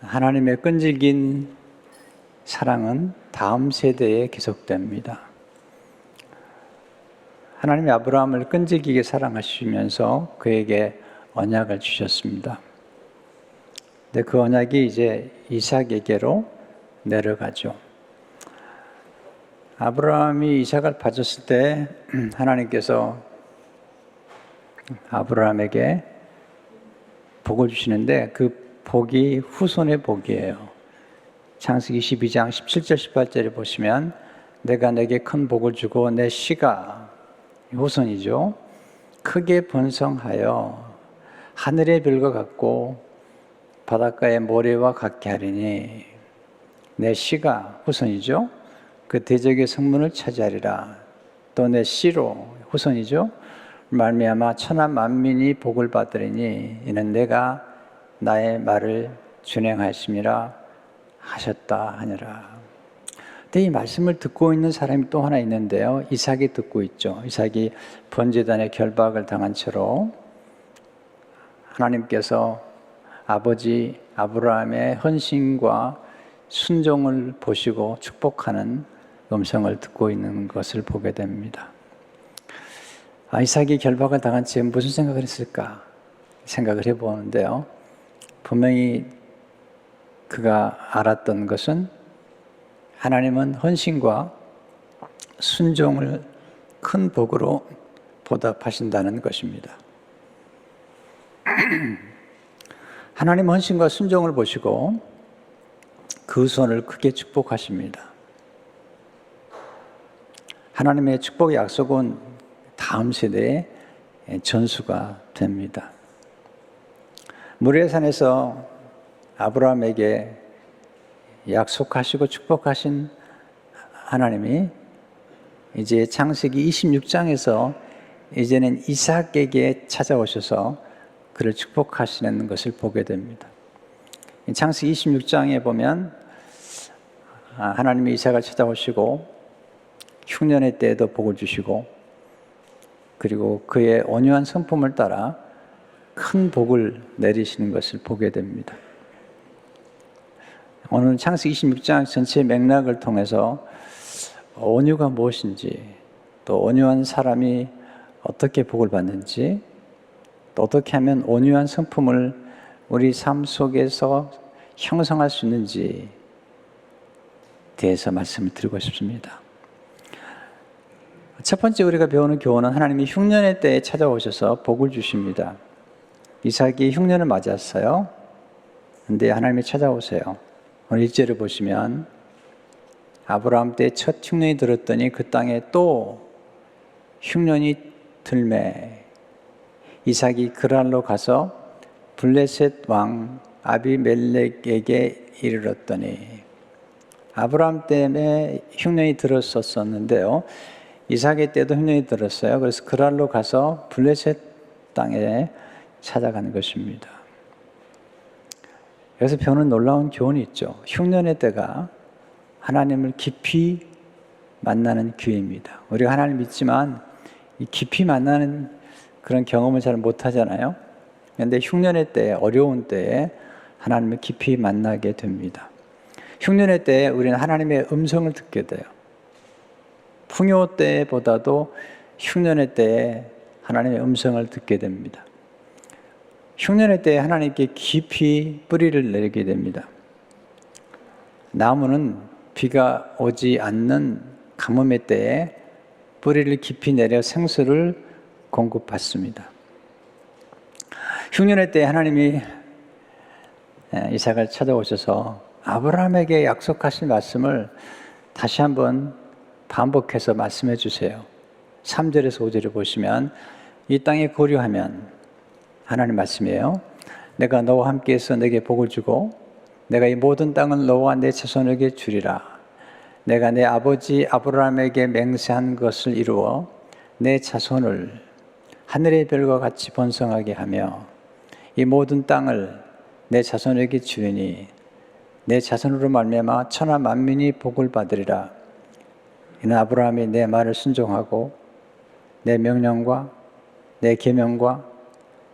하나님의 끈질긴 사랑은 다음 세대에 계속됩니다. 하나님이 아브라함을 끈질기게 사랑하시면서 그에게 언약을 주셨습니다. 근데 그 언약이 이제 이삭에게로 내려가죠. 아브라함이 이삭을 받았을 때 하나님께서 아브라함에게 복을 주시는데 그 복이 후손의 복이에요. 창세기 22장 17절 18절에 보시면 내가 내게 큰 복을 주고 내 씨가 후손이죠. 크게 번성하여 하늘의 별과 같고 바닷가의 모래와 같게 하리니 내 씨가 후손이죠. 그 대적의 성문을 차지하리라. 또 내 씨로 후손이죠. 말미암아 천하 만민이 복을 받으리니 이는 내가 나의 말을 준행하심이라 하셨다 하니라. 근데 이 말씀을 듣고 있는 사람이 또 하나 있는데요. 이삭이 듣고 있죠. 이삭이 번제단의 결박을 당한 채로 하나님께서 아버지 아브라함의 헌신과 순종을 보시고 축복하는 음성을 듣고 있는 것을 보게 됩니다. 이삭이 결박을 당한 채 무슨 생각을 했을까 생각을 해보는데요. 분명히 그가 알았던 것은 하나님은 헌신과 순종을 큰 복으로 보답하신다는 것입니다. 하나님 헌신과 순종을 보시고 그 손을 크게 축복하십니다. 하나님의 축복의 약속은 다음 세대의 전수가 됩니다. 모리아산에서 아브라함에게 약속하시고 축복하신 하나님이 이제 창세기 26장에서 이제는 이삭에게 찾아오셔서 그를 축복하시는 것을 보게 됩니다. 창세기 26장에 보면 하나님이 이삭을 찾아오시고 흉년의 때에도 복을 주시고 그리고 그의 온유한 성품을 따라 큰 복을 내리시는 것을 보게 됩니다. 오늘 창세기 26장 전체 맥락을 통해서 온유가 무엇인지, 또 온유한 사람이 어떻게 복을 받는지, 또 어떻게 하면 온유한 성품을 우리 삶 속에서 형성할 수 있는지에 대해서 말씀을 드리고 싶습니다. 첫 번째 우리가 배우는 교훈은 하나님이 흉년의 때에 찾아오셔서 복을 주십니다. 이삭이 흉년을 맞았어요. 그런데 하나님이 찾아오세요. 오늘 1절을 보시면 아브라함 때 첫 흉년이 들었더니 그 땅에 또 흉년이 들매 이삭이 그랄로 가서 블레셋 왕 아비멜렉에게 이르렀더니 아브라함 때문에 흉년이 들었었는데요. 이삭의 때도 흉년이 들었어요. 그래서 그랄로 가서 블레셋 땅에 찾아가는 것입니다. 여기서 배우는 놀라운 교훈이 있죠. 흉년의 때가 하나님을 깊이 만나는 기회입니다. 우리가 하나님 믿지만 이 깊이 만나는 그런 경험을 잘 못하잖아요. 그런데 흉년의 때, 어려운 때에 하나님을 깊이 만나게 됩니다. 흉년의 때에 우리는 하나님의 음성을 듣게 돼요. 풍요 때보다도 흉년의 때에 하나님의 음성을 듣게 됩니다. 흉년의 때에 하나님께 깊이 뿌리를 내리게 됩니다. 나무는 비가 오지 않는 가뭄의 때에 뿌리를 깊이 내려 생수를 공급받습니다. 흉년의 때에 하나님이 이삭을 찾아오셔서 아브라함에게 약속하신 말씀을 다시 한번 반복해서 말씀해 주세요. 3절에서 5절을 보시면 이 땅에 거류하면 하나님 말씀이에요. 내가 너와 함께해서 내게 복을 주고 내가 이 모든 땅을 너와 내 자손에게 주리라. 내가 내 아버지 아브라함에게 맹세한 것을 이루어 내 자손을 하늘의 별과 같이 번성하게 하며 이 모든 땅을 내 자손에게 주리니 내 자손으로 말미암아 천하 만민이 복을 받으리라. 이는 아브라함이 내 말을 순종하고 내 명령과 내 계명과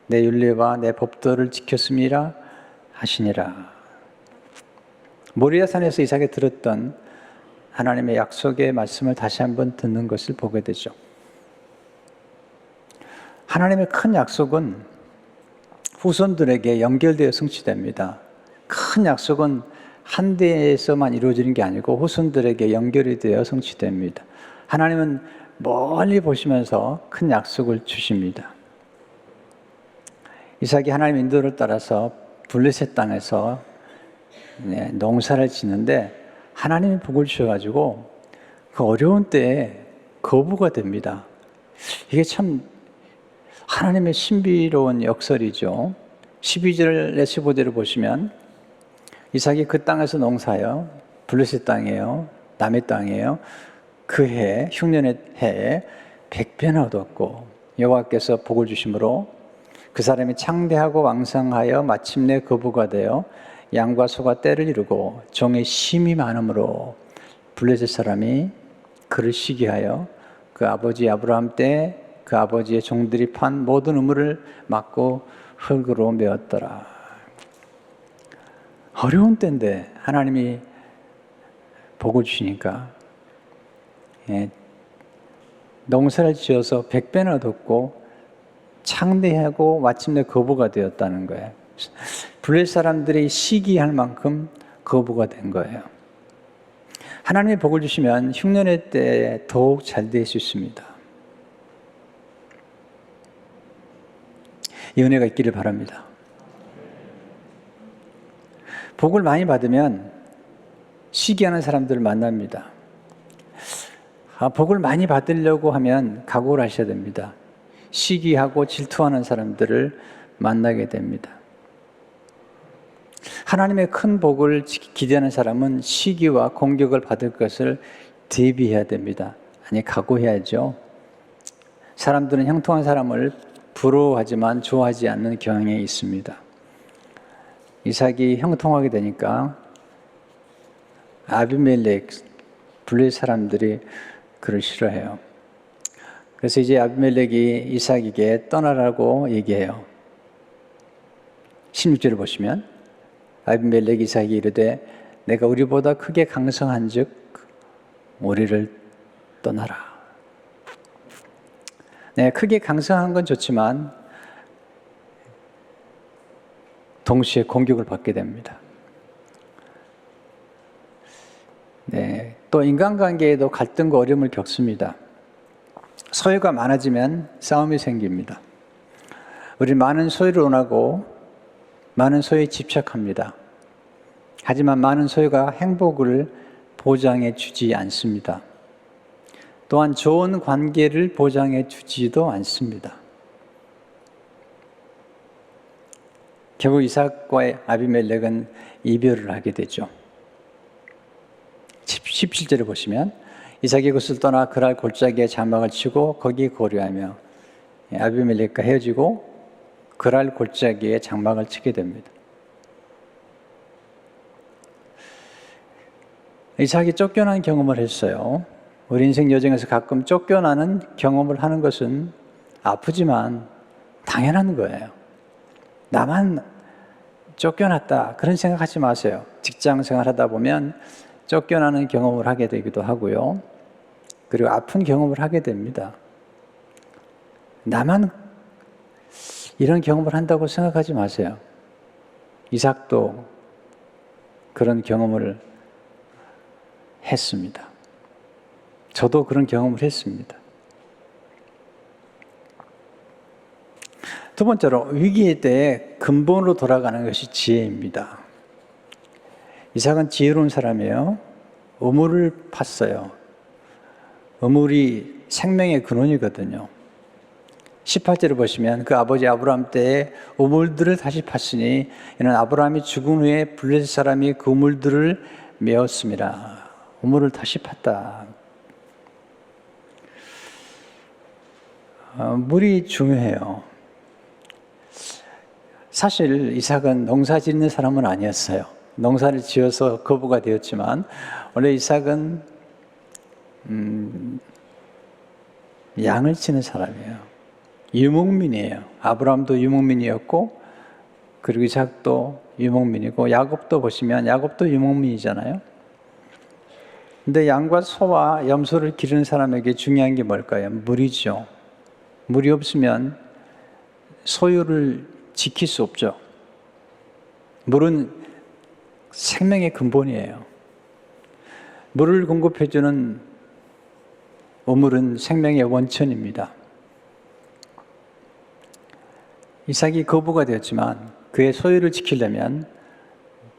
내 율례와 내 법도를 지켰음이라 하시니라. 모리아산에서 이삭이 들었던 하나님의 약속의 말씀을 다시 한번 듣는 것을 보게 되죠. 하나님의 큰 약속은 후손들에게 연결되어 성취됩니다. 큰 약속은 한 대에서만 이루어지는 게 아니고 후손들에게 연결이 되어 성취됩니다. 하나님은 멀리 보시면서 큰 약속을 주십니다. 이삭이 하나님의 인도를 따라서 블레셋 땅에서 농사를 짓는데 하나님이 복을 주셔가지고 그 어려운 때에 거부가 됩니다. 이게 참 하나님의 신비로운 역설이죠. 12절에 15절을 보시면 이삭이 그 땅에서 농사요, 블레셋 땅이에요, 남의 땅이에요. 그 해, 흉년의 해에 100배나 얻었고 여호와께서 복을 주심으로 그 사람이 창대하고 왕성하여 마침내 거부가 되어 양과 소가 떼를 이루고 종의 심이 많으므로 블레셋 사람이 그를 시기하여 그 아버지 아브라함 때 그 아버지의 종들이 판 모든 우물을 막고 흙으로 메었더라. 어려운 때인데 하나님이 복을 주시니까 농사를 지어서 100배나 얻었고 창대하고 마침내 거부가 되었다는 거예요. 블레셋 사람들이 시기할 만큼 거부가 된 거예요. 하나님이 복을 주시면 흉년의 때에 더욱 잘 될 수 있습니다. 이 은혜가 있기를 바랍니다. 복을 많이 받으면 시기하는 사람들을 만납니다. 복을 많이 받으려고 하면 각오를 하셔야 됩니다. 시기하고 질투하는 사람들을 만나게 됩니다. 하나님의 큰 복을 기대하는 사람은 시기와 공격을 받을 것을 대비해야 됩니다. 아니, 각오해야죠. 사람들은 형통한 사람을 부러워하지만 좋아하지 않는 경향이 있습니다. 이삭이 형통하게 되니까 아비멜렉, 블레셋 사람들이 그를 싫어해요. 그래서 이제 아비멜렉이 이삭에게 떠나라고 얘기해요. 16절을 보시면 아비멜렉 이삭이 이르되 내가 우리보다 크게 강성한 즉 우리를 떠나라. 네, 크게 강성한 건 좋지만 동시에 공격을 받게 됩니다. 네, 또 인간관계에도 갈등과 어려움을 겪습니다. 소유가 많아지면 싸움이 생깁니다. 우리 많은 소유를 원하고 많은 소유에 집착합니다. 하지만 많은 소유가 행복을 보장해 주지 않습니다. 또한 좋은 관계를 보장해 주지도 않습니다. 결국 이삭과 아비멜렉은 이별을 하게 되죠. 17절을 보시면 이삭이 그것을 떠나 그랄 골짜기에 장막을 치고 거기 거류하며 아비멜렉과 헤어지고 그랄 골짜기에 장막을 치게 됩니다. 이삭이 쫓겨난 경험을 했어요. 우리 인생 여정에서 가끔 쫓겨나는 경험을 하는 것은 아프지만 당연한 거예요. 나만 쫓겨났다 그런 생각하지 마세요. 직장 생활하다 보면 쫓겨나는 경험을 하게 되기도 하고요. 그리고 아픈 경험을 하게 됩니다. 나만 이런 경험을 한다고 생각하지 마세요. 이삭도 그런 경험을 했습니다. 저도 그런 경험을 했습니다. 두 번째로 위기의 때에 근본으로 돌아가는 것이 지혜입니다. 이삭은 지혜로운 사람이에요. 우물을 팠어요. 우물이 생명의 근원이거든요. 18절을 보시면 그 아버지 아브라함 때에 우물들을 다시 팠으니 이는 아브라함이 죽은 후에 블레셋 사람이 그 우물들을 메었습니다. 우물을 다시 팠다. 물이 중요해요. 사실 이삭은 농사 짓는 사람은 아니었어요. 농사를 지어서 거부가 되었지만 원래 이삭은 양을 치는 사람이에요. 유목민이에요. 아브라함도 유목민이었고 그리고 이삭도 유목민이고 야곱도 보시면 야곱도 유목민이잖아요. 근데 양과 소와 염소를 기르는 사람에게 중요한 게 뭘까요? 물이죠. 물이 없으면 소유를 지킬 수 없죠. 물은 생명의 근본이에요. 물을 공급해주는 우물은 생명의 원천입니다. 이삭이 거부가 되었지만 그의 소유를 지키려면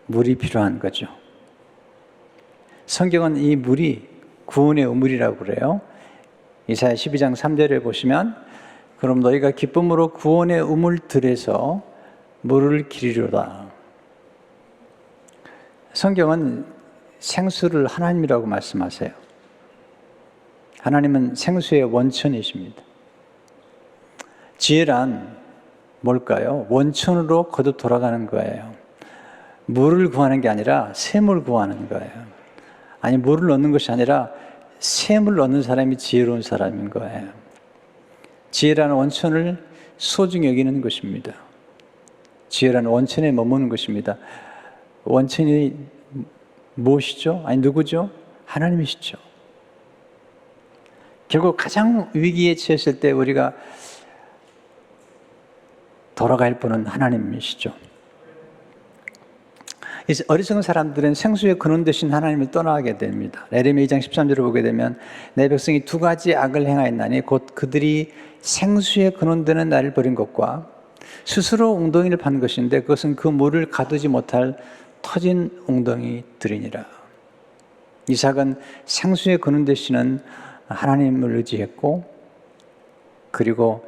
물이 필요한 거죠. 성경은 이 물이 구원의 우물이라고 그래요. 이사야 12장 3절에 보시면 그럼 너희가 기쁨으로 구원의 우물들에서 물을 기르리로다. 성경은 생수를 하나님이라고 말씀하세요. 하나님은 생수의 원천이십니다. 지혜란 뭘까요? 원천으로 거듭 돌아가는 거예요. 물을 구하는 게 아니라 샘을 구하는 거예요. 아니, 물을 얻는 것이 아니라 샘을 얻는 사람이 지혜로운 사람인 거예요. 지혜라는 원천을 소중히 여기는 것입니다. 지혜라는 원천에 머무는 것입니다. 원천이 무엇이죠? 아니, 누구죠? 하나님이시죠. 결국 가장 위기에 처했을 때 우리가 돌아갈 분은 하나님이시죠. 어리석은 사람들은 생수의 근원 되신 하나님을 떠나게 됩니다. 에레미야 2장 13절을 보게 되면 내 백성이 두 가지 악을 행하였나니 곧 그들이 생수의 근원 되는 나를 버린 것과 스스로 웅덩이를 판 것인데 그것은 그 물을 가두지 못할 터진 웅덩이들이니라. 이삭은 생수의 근원 되시는 하나님을 의지했고 그리고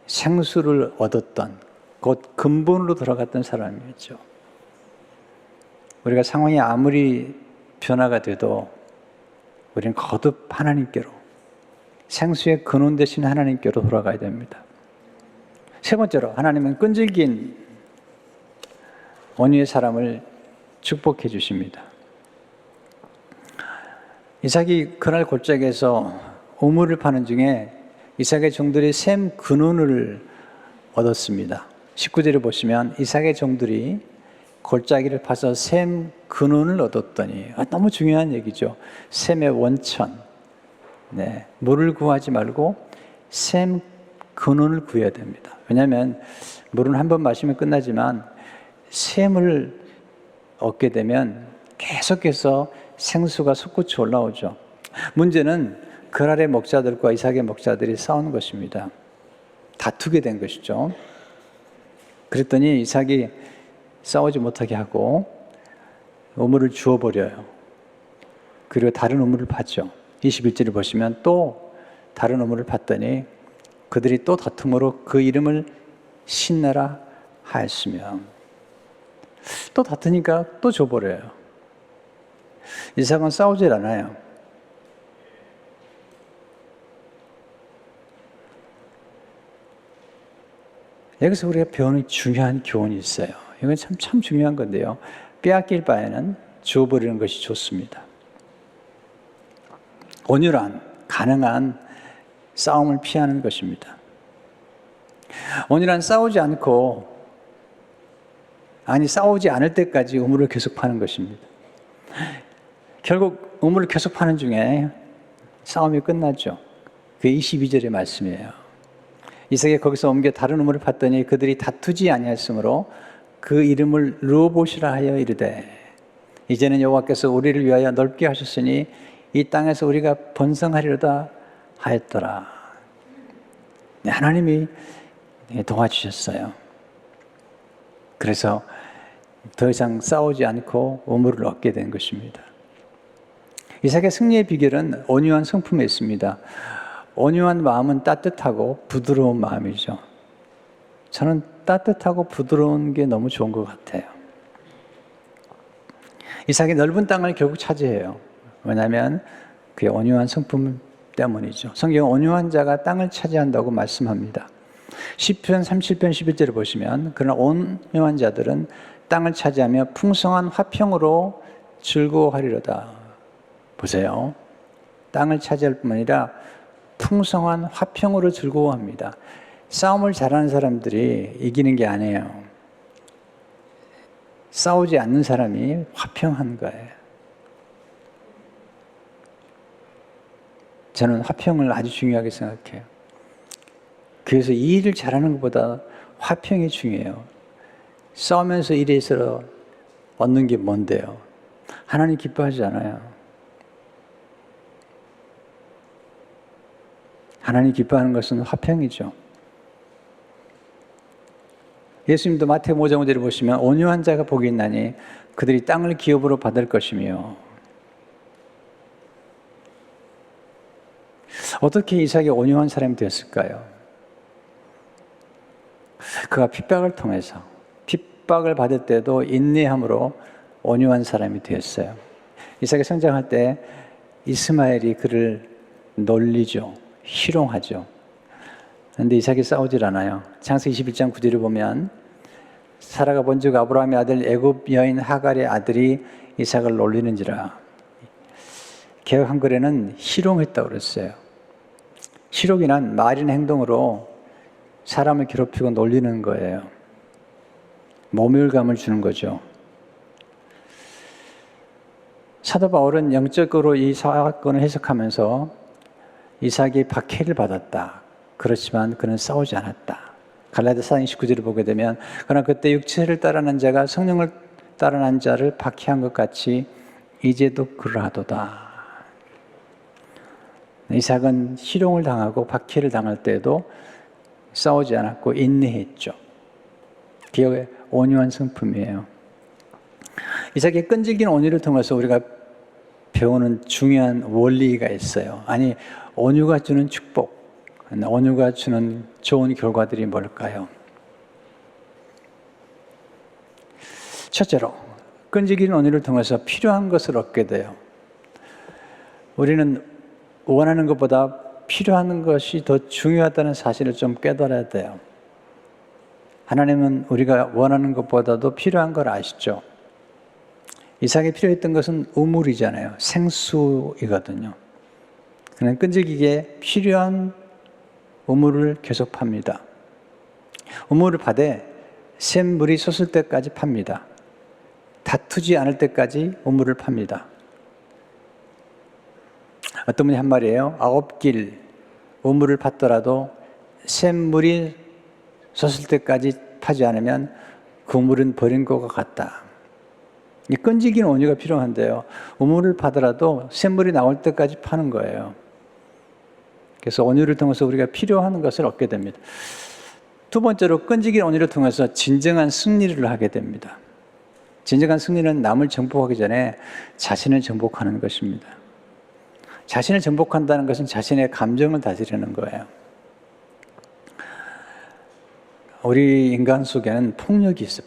생수를 얻었던 곧 근본으로 돌아갔던 사람이었죠. 우리가 상황이 아무리 변화가 돼도 우리는 거듭 하나님께로 생수의 근원 되신 하나님께로 돌아가야 됩니다. 세 번째로 하나님은 끈질긴 온유의 사람을 축복해 주십니다. 이삭이 그날 골짜기에서 우물을 파는 중에 이삭의 종들이 샘 근원을 얻었습니다. 19절을 보시면 이삭의 종들이 골짜기를 파서 샘 근원을 얻었더니 너무 중요한 얘기죠. 샘의 원천. 네, 물을 구하지 말고 샘 근원을 구해야 됩니다. 왜냐하면 물은 한 번 마시면 끝나지만 샘을 얻게 되면 계속해서 생수가 솟구쳐 올라오죠. 문제는 그랄의 목자들과 이삭의 목자들이 싸우는 것입니다. 다투게 된 것이죠. 그랬더니 이삭이 싸우지 못하게 하고 우물을 주워버려요. 그리고 다른 우물을 팠죠. 21절을 보시면 또 다른 우물을 팠더니 그들이 또 다툼으로 그 이름을 신나라 하였으며 또 다투니까 또 줘버려요. 이삭은 싸우질 않아요. 여기서 우리가 배우는 중요한 교훈이 있어요. 이건 참 중요한 건데요. 빼앗길 바에는 주어버리는 것이 좋습니다. 온유란 가능한 싸움을 피하는 것입니다. 온유란 싸우지 않을 때까지 우물을 계속 파는 것입니다. 결국 우물을 계속 파는 중에 싸움이 끝났죠. 그게 22절의 말씀이에요. 이삭이 거기서 옮겨 다른 우물을 팠더니 그들이 다투지 아니하였으므로 그 이름을 르호봇이라 하여 이르되 이제는 여호와께서 우리를 위하여 넓게 하셨으니 이 땅에서 우리가 번성하리로다 하였더라. 하나님이 도와주셨어요. 그래서 더 이상 싸우지 않고 우물을 얻게 된 것입니다. 이삭의 승리의 비결은 온유한 성품에 있습니다. 온유한 마음은 따뜻하고 부드러운 마음이죠. 저는 따뜻하고 부드러운 게 너무 좋은 것 같아요. 이삭이 넓은 땅을 결국 차지해요. 왜냐하면 그의 온유한 성품 때문이죠. 성경은 온유한 자가 땅을 차지한다고 말씀합니다. 시편 37편 11절을 보시면 그러나 온유한 자들은 땅을 차지하며 풍성한 화평으로 즐거워하리로다. 보세요. 땅을 차지할 뿐만 아니라 풍성한 화평으로 즐거워합니다. 싸움을 잘하는 사람들이 이기는 게 아니에요. 싸우지 않는 사람이 화평한 거예요. 저는 화평을 아주 중요하게 생각해요. 그래서 이 일을 잘하는 것보다 화평이 중요해요. 싸우면서 일에서 얻는 게 뭔데요? 하나님 기뻐하지 않아요. 하나님 기뻐하는 것은 화평이죠. 예수님도 마태복음 5장 5절을 보시면 온유한 자가 복이 있나니 그들이 땅을 기업으로 받을 것이며. 어떻게 이삭이 온유한 사람이 되었을까요? 그가 핍박을 통해서 핍박을 받을 때도 인내함으로 온유한 사람이 되었어요. 이삭이 성장할 때 이스마엘이 그를 놀리죠. 희롱하죠. 그런데 이삭이 싸우질 않아요. 창세기 21장 9절을 보면 사라가 본즉 아브라함의 아들 애굽 여인 하갈의 아들이 이삭을 놀리는지라. 개역 한글에는 희롱했다고 그랬어요. 희롱이란 말이나 행동으로 사람을 괴롭히고 놀리는 거예요. 모멸감을 주는 거죠. 사도 바울은 영적으로 이 사건을 해석하면서 이삭이 박해를 받았다. 그렇지만 그는 싸우지 않았다. 갈라디아서 29절을 보게 되면 그러나 그때 육체를 따르는 자가 성령을 따르는 자를 박해한 것 같이 이제도 그러하도다. 이삭은 희롱을 당하고 박해를 당할 때에도 싸우지 않았고 인내했죠. 기억의 온유한 성품이에요. 이삭의 끈질긴 온유를 통해서 우리가 배우는 중요한 원리가 있어요. 아니, 온유가 주는 축복, 온유가 주는 좋은 결과들이 뭘까요? 첫째로, 끈질긴 온유를 통해서 필요한 것을 얻게 돼요. 우리는 원하는 것보다 필요한 것이 더 중요하다는 사실을 좀 깨달아야 돼요. 하나님은 우리가 원하는 것보다도 필요한 걸 아시죠? 이삭이 필요했던 것은 우물이잖아요. 생수이거든요. 그는 끈질기게 필요한 우물을 계속 팝니다. 우물을 파되 샘물이 솟을 때까지 팝니다. 다투지 않을 때까지 우물을 팝니다. 어떤 분이 한 말이에요. 9길 우물을 팠더라도 샘물이 솟을 때까지 파지 않으면 그 우물은 버린 것과 같다. 이 끈질긴 온유가 필요한데요. 우물을 파더라도 샘물이 나올 때까지 파는 거예요. 그래서 온유를 통해서 우리가 필요한 것을 얻게 됩니다. 두 번째로 끈질긴 온유를 통해서 진정한 승리를 하게 됩니다. 진정한 승리는 남을 정복하기 전에 자신을 정복하는 것입니다. 자신을 정복한다는 것은 자신의 감정을 다스리는 거예요. 우리 인간 속에는 폭력이 있어요.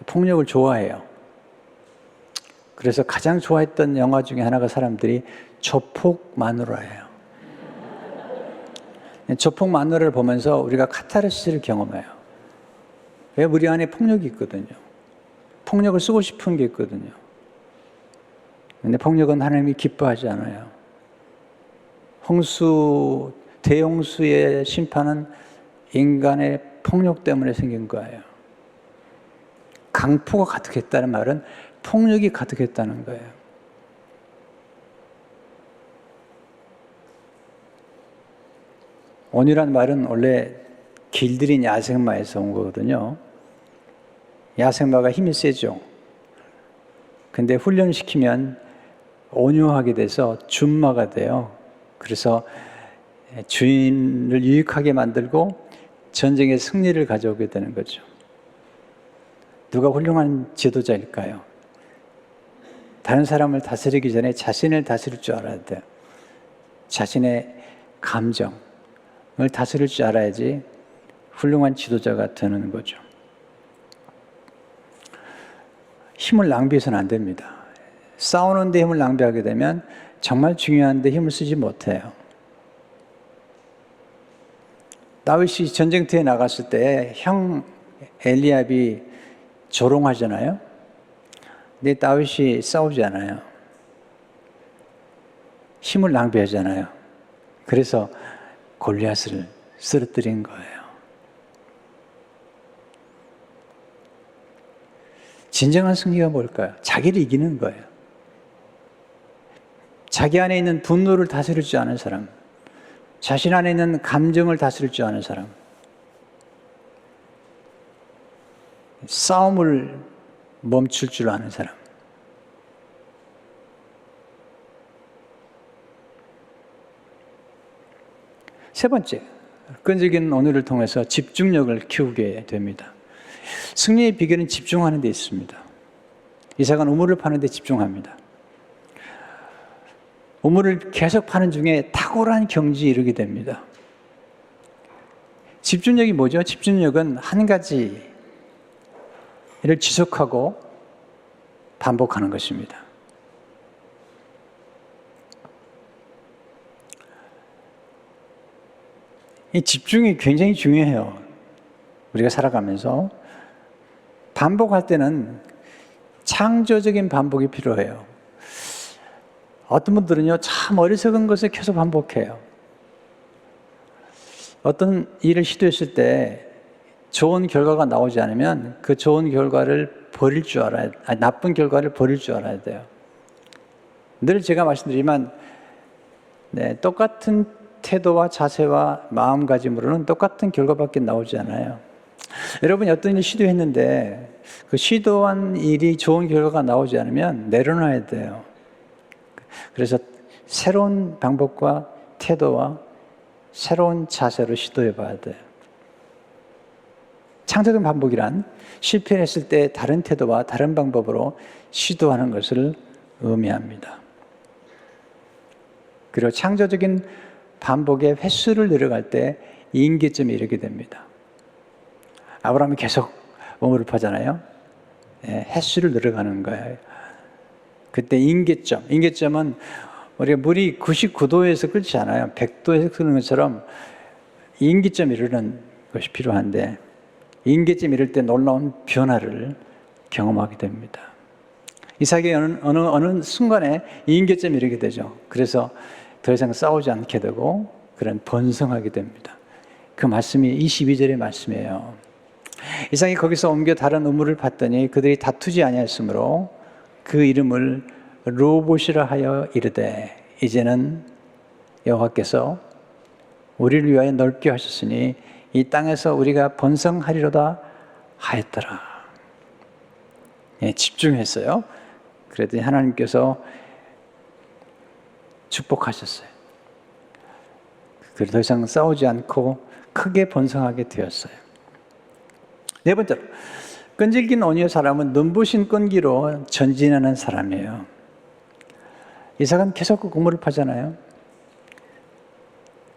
폭력을 좋아해요. 그래서 가장 좋아했던 영화 중에 하나가 사람들이 조폭 마누라예요. 조폭 마누라를 보면서 우리가 카타르시스를 경험해요. 왜? 우리 안에 폭력이 있거든요. 폭력을 쓰고 싶은 게 있거든요. 근데 폭력은 하나님이 기뻐하지 않아요. 대홍수의 심판은 인간의 폭력 때문에 생긴 거예요. 강포가 가득했다는 말은 폭력이 가득했다는 거예요. 온유란 말은 원래 길들인 야생마에서 온 거거든요. 야생마가 힘이 세죠. 근데 훈련시키면 온유하게 돼서 준마가 돼요. 그래서 주인을 유익하게 만들고 전쟁의 승리를 가져오게 되는 거죠. 누가 훌륭한 지도자일까요? 다른 사람을 다스리기 전에 자신을 다스릴 줄 알아야 돼요. 자신의 감정을 다스릴 줄 알아야지 훌륭한 지도자가 되는 거죠. 힘을 낭비해서는 안 됩니다. 싸우는데 힘을 낭비하게 되면 정말 중요한데 힘을 쓰지 못해요. 다윗이 전쟁터에 나갔을 때 형 엘리압이 조롱하잖아요. 근데 다윗이 싸우지 않아요. 힘을 낭비하잖아요. 그래서 골리앗을 쓰러뜨린 거예요. 진정한 승리가 뭘까요? 자기를 이기는 거예요. 자기 안에 있는 분노를 다스릴 줄 아는 사람, 자신 안에 있는 감정을 다스릴 줄 아는 사람, 싸움을 멈출 줄 아는 사람. 세 번째, 끈질긴 언어를 통해서 집중력을 키우게 됩니다. 승리의 비결은 집중하는 데 있습니다. 이삭은 우물을 파는 데 집중합니다. 우물을 계속 파는 중에 탁월한 경지에 이르게 됩니다. 집중력이 뭐죠? 집중력은 한 가지를 지속하고 반복하는 것입니다. 이 집중이 굉장히 중요해요. 우리가 살아가면서 반복할 때는 창조적인 반복이 필요해요. 어떤 분들은요, 참 어리석은 것을 계속 반복해요. 어떤 일을 시도했을 때 좋은 결과가 나오지 않으면 그 좋은 결과를 버릴 줄 알아야, 나쁜 결과를 버릴 줄 알아야 돼요. 늘 제가 말씀드리지만, 똑같은 태도와 자세와 마음가짐으로는 똑같은 결과밖에 나오지 않아요. 여러분이 어떤 일을 시도했는데 그 시도한 일이 좋은 결과가 나오지 않으면 내려놔야 돼요. 그래서 새로운 방법과 태도와 새로운 자세로 시도해 봐야 돼요. 창조적 반복이란 실패했을 때 다른 태도와 다른 방법으로 시도하는 것을 의미합니다. 그리고 창조적인 반복의 횟수를 늘어갈 때 임계점에 이르게 됩니다. 아브라함이 계속 우물을 파잖아요. 횟수를 늘어가는 거예요. 그때 임계점은 우리가 물이 99도에서 끓지 않아요. 100도에서 끓는 것처럼 임계점에 이르는 것이 필요한데 임계점에 이를 때 놀라운 변화를 경험하게 됩니다. 이삭이 어느 순간에 임계점에 이르게 되죠. 그래서 더 이상 싸우지 않게 되고 그런 번성하게 됩니다. 그 말씀이 22절의 말씀이에요. 이삭이 거기서 옮겨 다른 우물을 팠더니 그들이 다투지 아니하였으므로 그 이름을 르호봇이라 하여 이르되 이제는 여호와께서 우리를 위하여 넓게 하셨으니 이 땅에서 우리가 번성하리로다 하였더라. 집중했어요. 그랬더니 하나님께서 축복하셨어요. 그래서 더 이상 싸우지 않고 크게 번성하게 되었어요. 네 번째로, 끈질긴 온유의 사람은 눈부신 끈기로 전진하는 사람이에요. 이삭은 계속 그 우물을 파잖아요.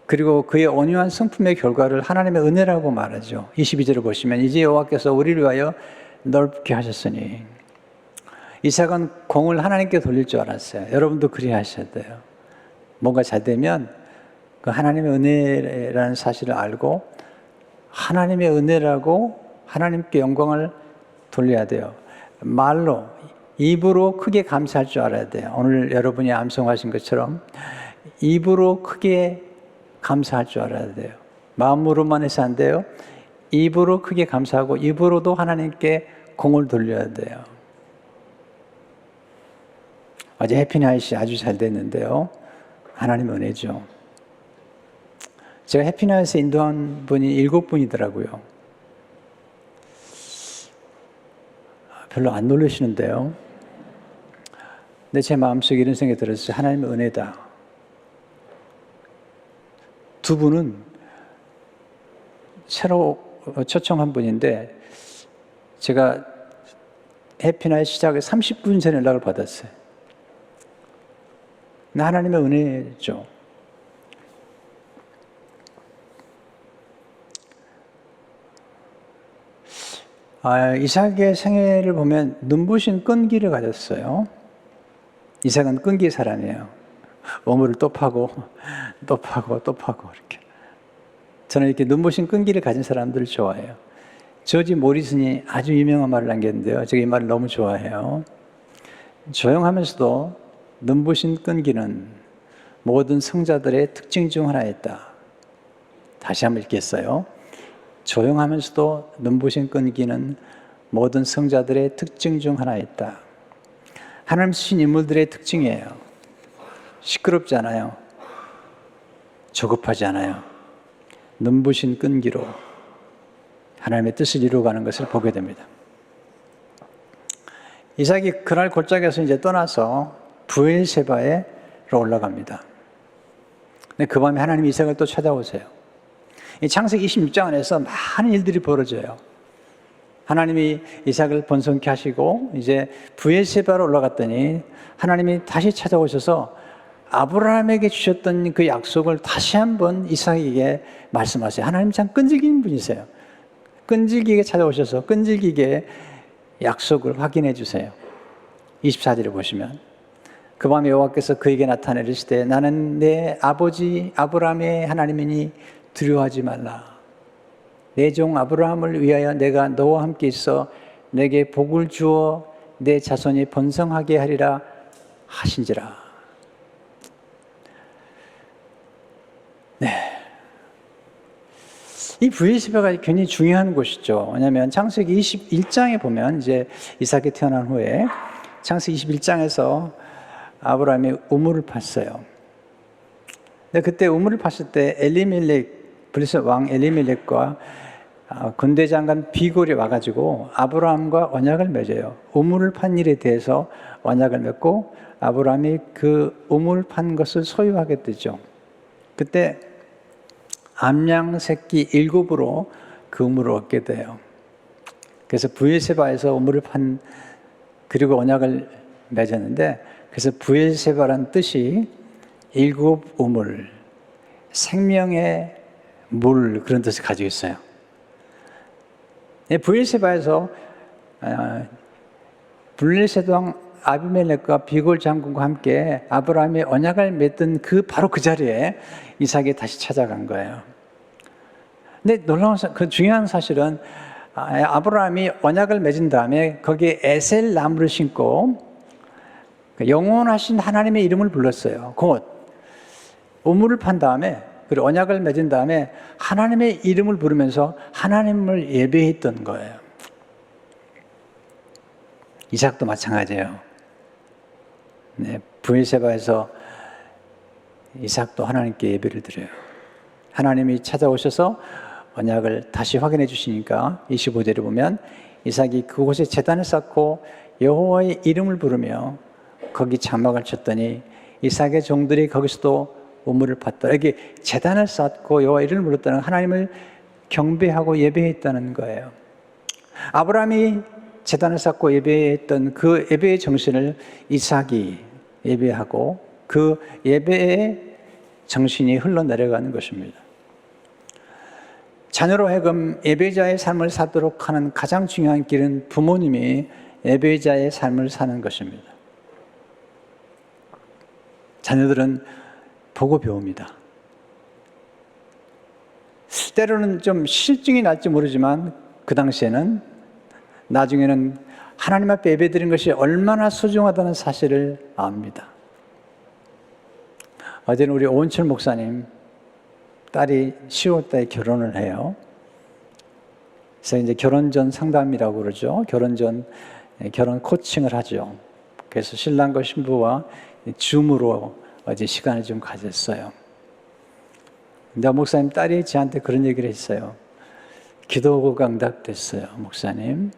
그리고 그의 온유한 성품의 결과를 하나님의 은혜라고 말하죠. 22절을 보시면 이제 여호와께서 우리를 위하여 넓게 하셨으니, 이삭은 공을 하나님께 돌릴 줄 알았어요. 여러분도 그래야 하셔야 돼요. 뭔가 잘 되면 그 하나님의 은혜라는 사실을 알고 하나님의 은혜라고 하나님께 영광을 돌려야 돼요. 말로, 입으로 크게 감사할 줄 알아야 돼요. 오늘 여러분이 암송하신 것처럼 입으로 크게 감사할 줄 알아야 돼요. 마음으로만 해서 안 돼요. 입으로 크게 감사하고 입으로도 하나님께 공을 돌려야 돼요. 어제 해피나잇이 아주 잘 됐는데요. 하나님 은혜죠. 제가 해피나잇에 인도한 분이 7분이더라고요. 별로 안 놀라시는데요. 근데 제 마음속에 이런 생각이 들었어요. 하나님의 은혜다. 2분은 새로 초청한 분인데 제가 해피나잇 시작에 30분 전에 연락을 받았어요. 하나님의 은혜죠. 이삭의 생애를 보면 눈부신 끈기를 가졌어요. 이삭은 끈기의 사람이에요. 우물을 또 파고 또 파고 또 파고 이렇게. 저는 이렇게 눈부신 끈기를 가진 사람들을 좋아해요. 조지 모리슨이 아주 유명한 말을 남겼는데요. 제가 이 말을 너무 좋아해요. 조용하면서도 눈부신 끈기는 모든 성자들의 특징 중 하나였다. 다시 한번 읽겠어요. 조용하면서도 눈부신 끈기는 모든 성자들의 특징 중 하나였다. 하나님 쓰신 인물들의 특징이에요. 시끄럽지 않아요. 조급하지 않아요. 눈부신 끈기로 하나님의 뜻을 이루어가는 것을 보게 됩니다. 이삭이 그날 골짜기에서 이제 떠나서 브엘세바에 올라갑니다. 근데 그 밤에 하나님이 이삭을 또 찾아오세요. 이 창세기 26장 안에서 많은 일들이 벌어져요. 하나님이 이삭을 번성케 하시고 이제 브엘세바로 올라갔더니 하나님이 다시 찾아오셔서 아브라함에게 주셨던 그 약속을 다시 한번 이삭에게 말씀하세요. 하나님 참 끈질긴 분이세요. 끈질기게 찾아오셔서 끈질기게 약속을 확인해 주세요. 24절에 보시면 그 밤에 여호와께서 그에게 나타내 이르시되 나는 내 아버지 아브라함의 하나님이니 두려워하지 말라. 내 종 아브라함을 위하여 내가 너와 함께 있어 내게 복을 주어 내 자손이 번성하게 하리라 하신지라. 네. 이 브엘세바가 굉장히 중요한 곳이죠. 왜냐하면 창세기 21장에 보면 이제 이삭이 태어난 후에 창세기 21장에서 아브라함이 우물을 팠어요. 근데 그때 우물을 팠을 때 엘리멜렉, 블레셋 왕 엘리멜렉과 군대 장관 비골이 와가지고 아브라함과 언약을 맺어요. 우물을 판 일에 대해서 언약을 맺고 아브라함이 그 우물을 판 것을 소유하게 되죠. 그때 암양 새끼 7으로 그 우물을 얻게 돼요. 그래서 브엘세바에서 우물을 판 그리고 언약을 맺었는데 그래서 브엘세바란 뜻이 7 우물, 생명의 물 그런 뜻을 가지고 있어요. 브엘세바에서 블레셋 왕 아비멜렉과 비골 장군과 함께 아브라함이 언약을 맺던 바로 그 자리에 이삭이 다시 찾아간 거예요. 근데 놀라운 그 중요한 사실은 아브라함이 언약을 맺은 다음에 거기에 에셀 나무를 심고 영원하신 하나님의 이름을 불렀어요. 곧 우물을 판 다음에 그리고 언약을 맺은 다음에 하나님의 이름을 부르면서 하나님을 예배했던 거예요. 이삭도 마찬가지예요. 네, 브엘세바에서 이삭도 하나님께 예배를 드려요. 하나님이 찾아오셔서 언약을 다시 확인해 주시니까 25절에 보면 이삭이 그곳에 제단을 쌓고 여호와의 이름을 부르며 거기 장막을 쳤더니 이삭의 종들이 거기서도 우물을 팠더라. 이게 제단을 쌓고 여호와의 이름을 불렀다는 하나님을 경배하고 예배했다는 거예요. 아브라함이 제단을 쌓고 예배했던 그 예배의 정신을 이삭이 예배하고 그 예배의 정신이 흘러내려가는 것입니다. 자녀로 하여금 예배자의 삶을 살도록 하는 가장 중요한 길은 부모님이 예배자의 삶을 사는 것입니다. 자녀들은 보고 배웁니다. 때로는 좀 실증이 날지 모르지만 그 당시에는 나중에는 하나님 앞에 예배드린 것이 얼마나 소중하다는 사실을 압니다. 어제는 우리 오은철 목사님 딸이 10월달에 결혼을 해요. 그래서 이제 결혼 전 상담이라고 그러죠. 결혼 코칭을 하죠. 그래서 신랑과 신부와 줌으로 어제 시간을 좀 가졌어요. 근데 목사님 딸이 저한테 그런 얘기를 했어요. 기도가 응답됐어요, 목사님.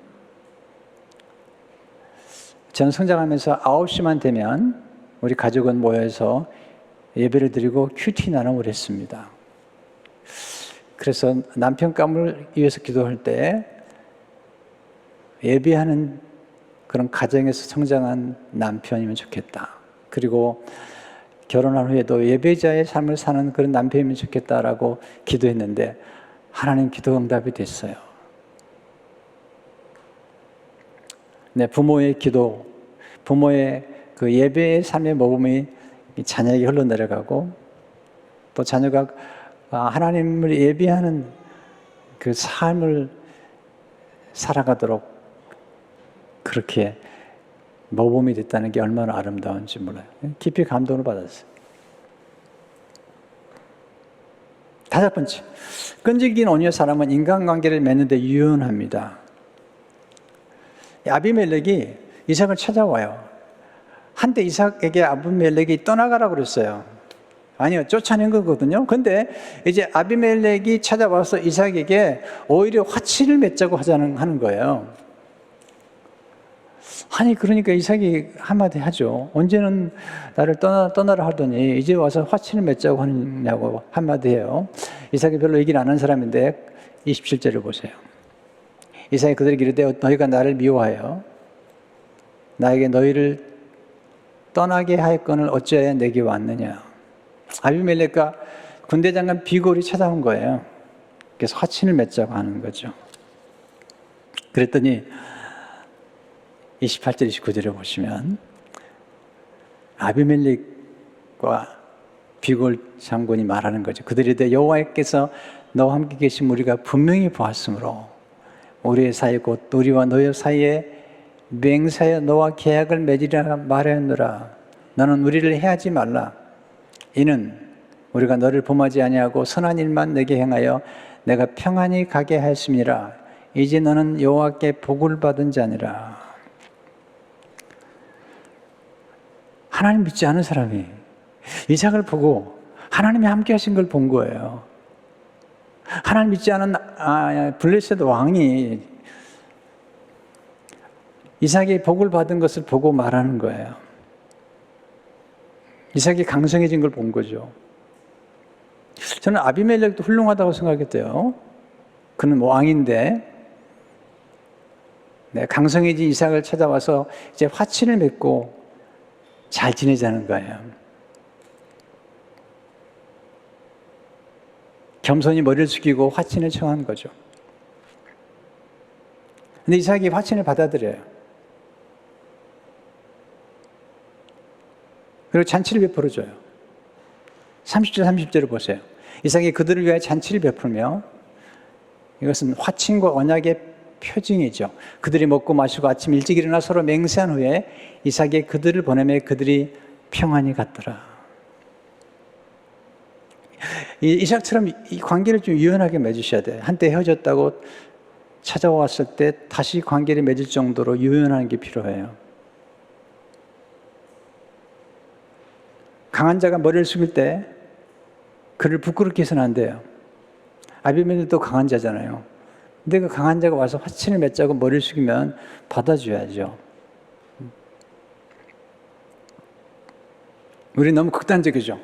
저는 성장하면서 9시만 되면 우리 가족은 모여서 예배를 드리고 큐티 나눔을 했습니다. 그래서 남편감을 위해서 기도할 때 예배하는 그런 가정에서 성장한 남편이면 좋겠다. 그리고 결혼한 후에도 예배자의 삶을 사는 그런 남편이면 좋겠다라고 기도했는데 하나님 기도 응답이 됐어요. 네, 부모의 기도, 부모의 그 예배의 삶의 모범이 자녀에게 흘러내려가고 또 자녀가 하나님을 예배하는 그 삶을 살아가도록 그렇게 모범이 됐다는 게 얼마나 아름다운지 몰라요. 깊이 감동을 받았어요. 5번째, 끈질긴 온유의 사람은 인간관계를 맺는 데 유연합니다. 아비멜렉이 이삭을 찾아와요. 한때 이삭에게 아비멜렉이 떠나가라고 그랬어요. 아니요, 쫓아낸 거거든요. 근데 이제 아비멜렉이 찾아와서 이삭에게 오히려 화친을 맺자고 하는 거예요. 아니, 그러니까 이삭이 한마디 하죠. 언제는 나를 떠나라 하더니 이제 와서 화친을 맺자고 하느냐고 한마디 해요. 이삭이 별로 얘기를 안 한 사람인데 27절을 보세요. 이삭이 그들에게 이르되 너희가 나를 미워하여 나에게 너희를 떠나게 하였거늘 어찌하여 내게 왔느냐. 아비멜렉과 군대 장관 비골이 찾아온 거예요. 그래서 화친을 맺자고 하는 거죠. 그랬더니 28절, 29절에 보시면 아비멜렉과 비골 장군이 말하는 거죠. 그들이 이르되 여호와께서 너와 함께 계신 우리가 분명히 보았으므로 우리의 사이 곧 우리와 너희 사이에 맹세하여 너와 계약을 맺으리라 말하였노라. 너는 우리를 해하지 말라. 이는 우리가 너를 범하지 아니하고 선한 일만 내게 행하여 내가 평안히 가게 하였음이라. 이제 너는 여호와께 복을 받은 자니라. 하나님 믿지 않은 사람이 이삭을 보고 하나님이 함께 하신 걸 본 거예요. 하나님 믿지 않은 블레셋 왕이 이삭이 복을 받은 것을 보고 말하는 거예요. 이삭이 강성해진 걸 본 거죠. 저는 아비멜렉도 훌륭하다고 생각했대요. 그는 왕인데 강성해진 이삭을 찾아와서 이제 화친을 맺고 잘 지내자는 거예요. 겸손히 머리를 숙이고 화친을 청한 거죠. 근데 이삭이 화친을 받아들여요. 그리고 잔치를 베풀어줘요. 30절, 30절을 보세요. 이삭이 그들을 위하여 잔치를 베풀며 이것은 화친과 언약의 표징이죠. 그들이 먹고 마시고 아침 일찍 일어나 서로 맹세한 후에 이삭이 그들을 보내매 그들이 평안히 갔더라. 이삭처럼 이 관계를 좀 유연하게 맺으셔야 돼요. 한때 헤어졌다고 찾아왔을 때 다시 관계를 맺을 정도로 유연한 게 필요해요. 강한 자가 머리를 숙일 때 그를 부끄럽게 해서는 안 돼요. 아비멜렉도 강한 자잖아요. 근데 그 강한 자가 와서 화친을 맺자고 머리를 숙이면 받아줘야죠. 우리 너무 극단적이죠.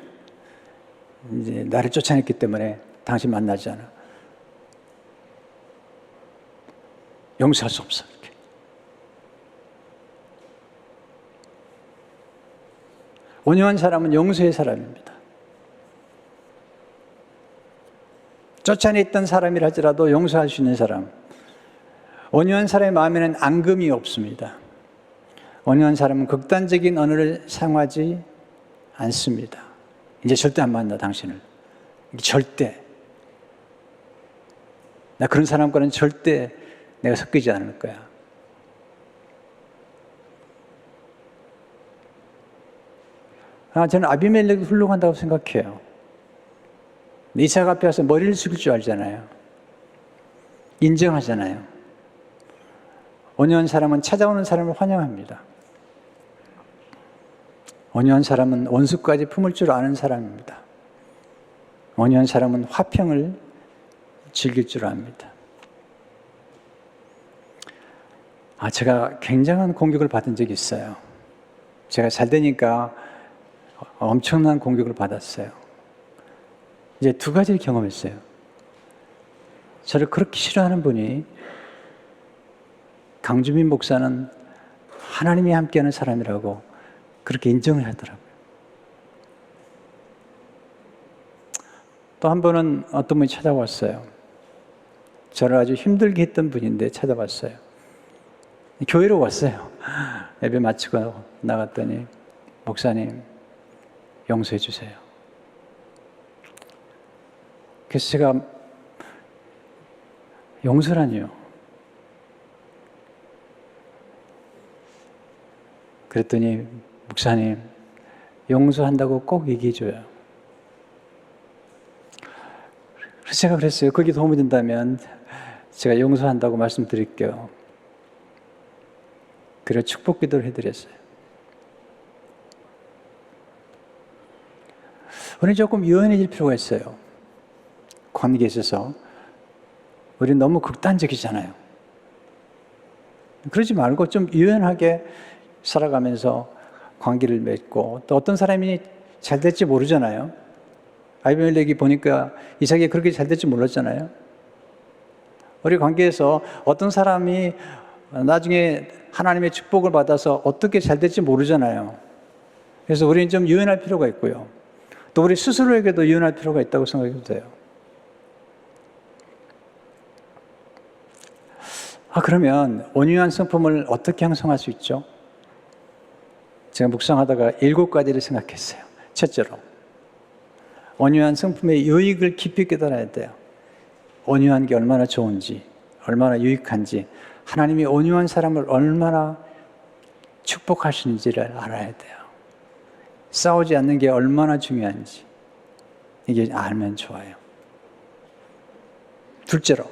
이제 나를 쫓아냈기 때문에 당신 만나지 않아. 용서할 수 없어. 이렇게. 온유한 사람은 용서의 사람입니다. 쫓아냈던 사람이라 할지라도 용서할 수 있는 사람. 온유한 사람의 마음에는 앙금이 없습니다. 온유한 사람은 극단적인 언어를 사용하지 않습니다. 이제 절대 안 만나, 당신을. 절대. 나 그런 사람과는 절대 내가 섞이지 않을 거야. 저는 아비멜렉이 훌륭한다고 생각해요. 이삭 앞에 와서 머리를 숙일 줄 알잖아요. 인정하잖아요. 온유한 사람은 찾아오는 사람을 환영합니다. 온유한 사람은 원수까지 품을 줄 아는 사람입니다. 온유한 사람은 화평을 즐길 줄 압니다. 제가 굉장한 공격을 받은 적이 있어요. 제가 잘 되니까 엄청난 공격을 받았어요. 이제 두 가지를 경험했어요. 저를 그렇게 싫어하는 분이 강주민 목사는 하나님이 함께하는 사람이라고 그렇게 인정을 하더라고요. 또 한 번은 어떤 분이 찾아왔어요. 저를 아주 힘들게 했던 분인데 찾아왔어요. 교회로 왔어요. 예배 마치고 나갔더니 목사님 용서해 주세요. 그래서 제가 용서라니요. 그랬더니 목사님 용서한다고 꼭 얘기해 줘요. 그래서 제가 그랬어요. 그게 도움이 된다면 제가 용서한다고 말씀드릴게요. 그래서 축복 기도를 해드렸어요. 우리는 조금 유연해질 필요가 있어요. 관계에 있어서. 우리는 너무 극단적이잖아요. 그러지 말고 좀 유연하게 살아가면서 관계를 맺고, 또 어떤 사람이 잘 될지 모르잖아요. 아비멜렉이 보니까 이삭이 그렇게 잘 될지 몰랐잖아요. 우리 관계에서 어떤 사람이 나중에 하나님의 축복을 받아서 어떻게 잘 될지 모르잖아요. 그래서 우리는 좀 유연할 필요가 있고요. 또 우리 스스로에게도 유연할 필요가 있다고 생각해도 돼요. 그러면 온유한 성품을 어떻게 형성할 수 있죠? 제가 묵상하다가 7가지를 생각했어요. 첫째로, 온유한 성품의 유익을 깊이 깨달아야 돼요. 온유한 게 얼마나 좋은지, 얼마나 유익한지, 하나님이 온유한 사람을 얼마나 축복하시는지를 알아야 돼요. 싸우지 않는 게 얼마나 중요한지, 이게 알면 좋아요. 둘째로,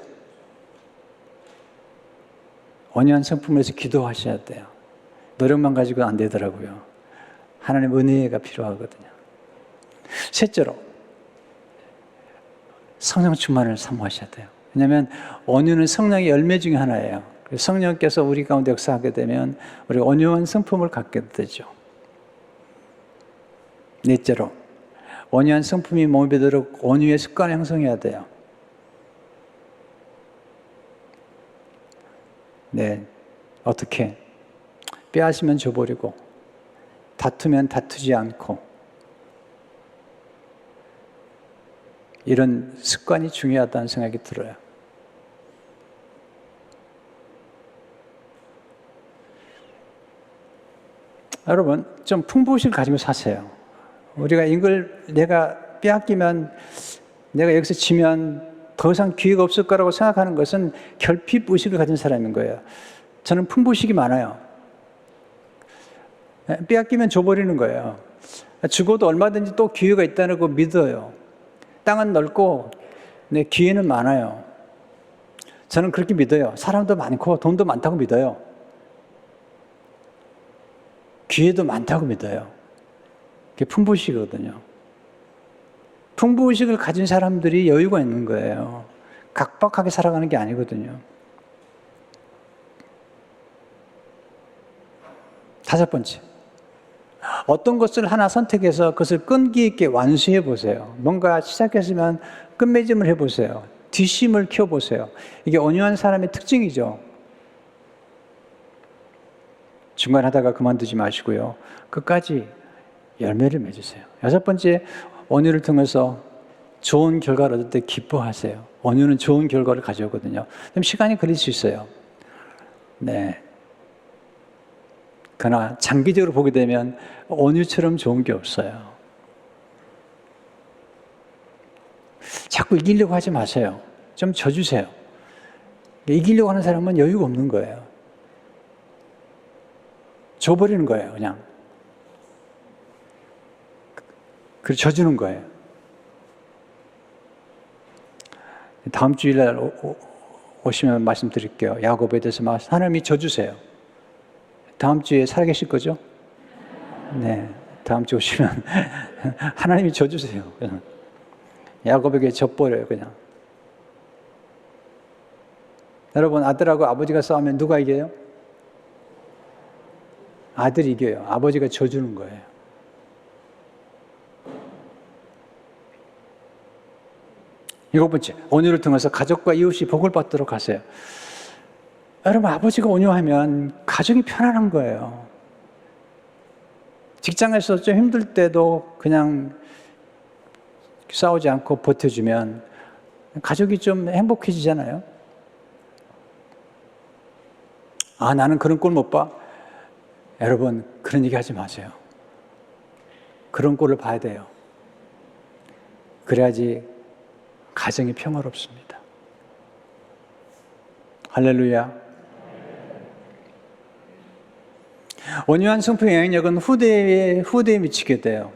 온유한 성품에서 기도하셔야 돼요. 노력만 가지고 안 되더라고요. 하나님 은혜가 필요하거든요. 셋째로, 성령 충만을 사모하셔야 돼요. 왜냐하면 온유는 성령의 열매 중에 하나예요. 성령께서 우리 가운데 역사하게 되면 우리 온유한 성품을 갖게 되죠. 넷째로, 온유한 성품이 몸에 배도록 온유의 습관을 형성해야 돼요. 네, 어떻게? 빼앗으면 줘버리고, 다투면 다투지 않고, 이런 습관이 중요하다는 생각이 들어요. 여러분, 좀 풍부의식을 가지고 사세요. 우리가 이걸 내가 빼앗기면, 내가 여기서 지면 더 이상 기회가 없을 거라고 생각하는 것은 결핍의식을 가진 사람인 거예요. 저는 풍부의식이 많아요. 빼앗기면 줘버리는 거예요. 죽어도 얼마든지 또 기회가 있다는 거 믿어요. 땅은 넓고 기회는 많아요. 저는 그렇게 믿어요. 사람도 많고 돈도 많다고 믿어요. 기회도 많다고 믿어요. 그게 풍부의식이거든요. 풍부의식을 가진 사람들이 여유가 있는 거예요. 각박하게 살아가는 게 아니거든요. 다섯 번째, 어떤 것을 하나 선택해서 그것을 끈기 있게 완수해 보세요. 뭔가 시작했으면 끝맺음을 해보세요. 뒷심을 키워보세요. 이게 온유한 사람의 특징이죠. 중간하다가 그만두지 마시고요. 끝까지 열매를 맺으세요. 여섯 번째, 온유를 통해서 좋은 결과를 얻을 때 기뻐하세요. 온유는 좋은 결과를 가져오거든요. 좀 시간이 걸릴 수 있어요. 네. 그러나 장기적으로 보게 되면 온유처럼 좋은 게 없어요. 자꾸 이기려고 하지 마세요. 좀 져주세요. 이기려고 하는 사람은 여유가 없는 거예요. 줘버리는 거예요, 그냥. 그래서 져주는 거예요. 다음 주일날 오시면 말씀드릴게요. 야곱에 대해서 하나님이 져주세요. 다음 주에 살아계실 거죠? 네. 다음 주 오시면 하나님이 져주세요. 그냥. 야곱에게 져버려요, 그냥. 여러분, 아들하고 아버지가 싸우면 누가 이겨요? 아들이 이겨요. 아버지가 져주는 거예요. 일곱 번째, 온유를 통해서 가족과 이웃이 복을 받도록 하세요. 여러분, 아버지가 온유하면 가정이 편안한 거예요. 직장에서 좀 힘들 때도 그냥 싸우지 않고 버텨주면 가족이 좀 행복해지잖아요. 나는 그런 꼴 못 봐. 여러분, 그런 얘기 하지 마세요. 그런 꼴을 봐야 돼요. 그래야지 가정이 평화롭습니다. 할렐루야. 온유한 성품의 영향력은 후대에 미치게 돼요.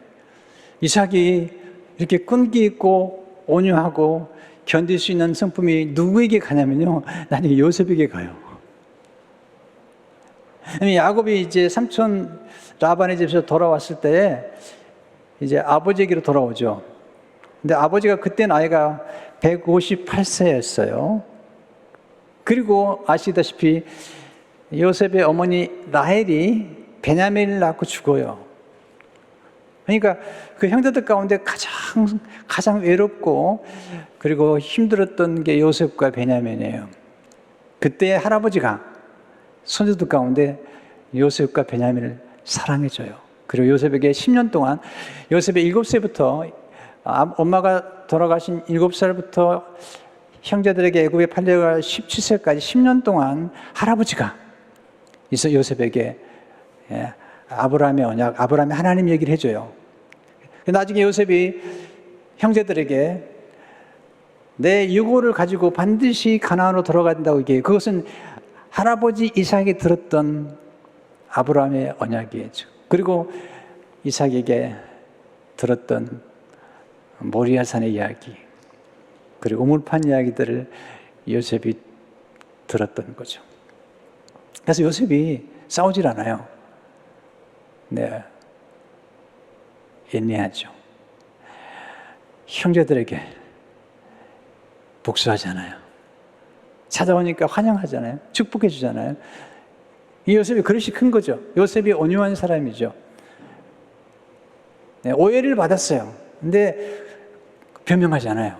이삭이 이렇게 끈기 있고 온유하고 견딜 수 있는 성품이 누구에게 가냐면요, 나중에 요셉에게 가요. 야곱이 이제 삼촌 라반의 집에서 돌아왔을 때 이제 아버지에게로 돌아오죠. 근데 아버지가 그때 나이가 158세였어요. 그리고 아시다시피 요셉의 어머니 라헬이 베냐민을 낳고 죽어요. 그러니까 그 형제들 가운데 가장 외롭고 그리고 힘들었던 게 요셉과 베냐민이에요. 그때 할아버지가 손주들 가운데 요셉과 베냐민을 사랑해줘요. 그리고 요셉에게 10년 동안, 요셉이 7세부터 엄마가 돌아가신 7살부터 형제들에게 애굽에 팔려갈 17세까지 10년 동안 할아버지가 있어 요셉에게 아브라함의 언약, 아브라함의 하나님 얘기를 해줘요. 나중에 요셉이 형제들에게 내 유고를 가지고 반드시 가나안으로 돌아간다고 얘기해요. 그것은 할아버지 이삭이 들었던 아브라함의 언약이에요. 그리고 이삭에게 들었던 모리아산의 이야기, 그리고 우물판 이야기들을 요셉이 들었던 거죠. 그래서 요셉이 싸우질 않아요. 네, 인내하죠. 형제들에게 복수하잖아요. 찾아오니까 환영하잖아요. 축복해 주잖아요. 이 요셉이 그릇이 큰 거죠. 요셉이 온유한 사람이죠. 네, 오해를 받았어요. 근데 변명하지 않아요.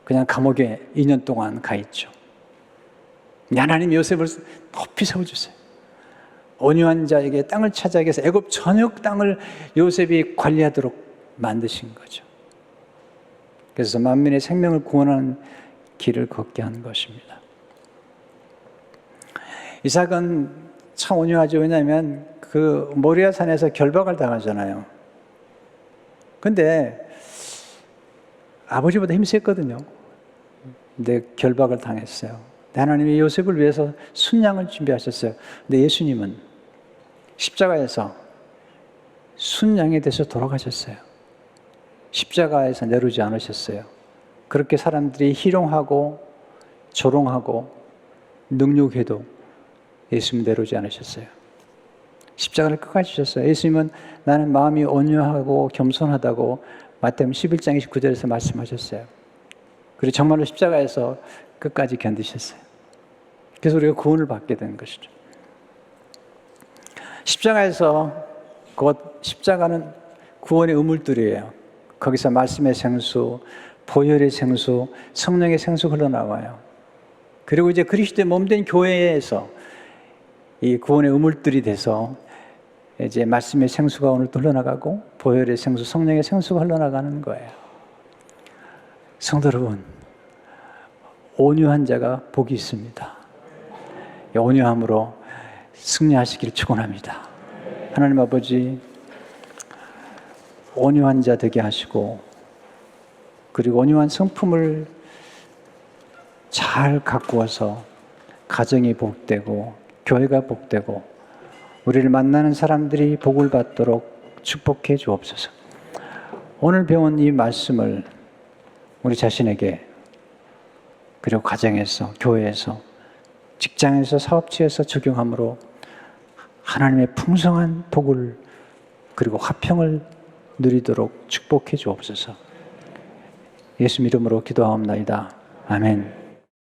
그냥 감옥에 2년 동안 가 있죠. 하나님 요셉을 높이 세워주세요. 온유한 자에게 땅을 차지하게 해서 애굽 전역 땅을 요셉이 관리하도록 만드신 거죠. 그래서 만민의 생명을 구원하는 길을 걷게 한 것입니다. 이삭은 참 온유하죠. 왜냐하면 그 모리아 산에서 결박을 당하잖아요. 근데 아버지보다 힘셌거든요. 근데 결박을 당했어요. 하나님이 요셉을 위해서 순양을 준비하셨어요. 근데 예수님은 십자가에서 순양이 돼서 돌아가셨어요. 십자가에서 내려오지 않으셨어요. 그렇게 사람들이 희롱하고 조롱하고 능욕해도 예수님 내려오지 않으셨어요. 십자가를 끝까지 지셨어요. 예수님은 나는 마음이 온유하고 겸손하다고 마태복음 11장 29절에서 말씀하셨어요. 그리고 정말로 십자가에서 끝까지 견디셨어요. 그래서 우리가 구원을 받게 된 것이죠. 십자가에서 곧 십자가는 구원의 우물들이에요. 거기서 말씀의 생수, 보혈의 생수, 성령의 생수가 흘러나와요. 그리고 이제 그리스도의 몸된 교회에서 이 구원의 우물들이 돼서 이제 말씀의 생수가 오늘 흘러나가고 보혈의 생수, 성령의 생수가 흘러나가는 거예요. 성도 여러분, 온유한 자가 복이 있습니다. 온유함으로 승리하시기를 축원합니다. 하나님 아버지, 온유한 자 되게 하시고 그리고 온유한 성품을 잘 가꾸어서 가정이 복되고 교회가 복되고 우리를 만나는 사람들이 복을 받도록 축복해 주옵소서. 오늘 배운 이 말씀을 우리 자신에게 그리고 가정에서, 교회에서, 직장에서, 사업지에서 적용함으로 하나님의 풍성한 복을 그리고 화평을 누리도록 축복해 주옵소서. 예수 이름으로 기도하옵나이다. 아멘.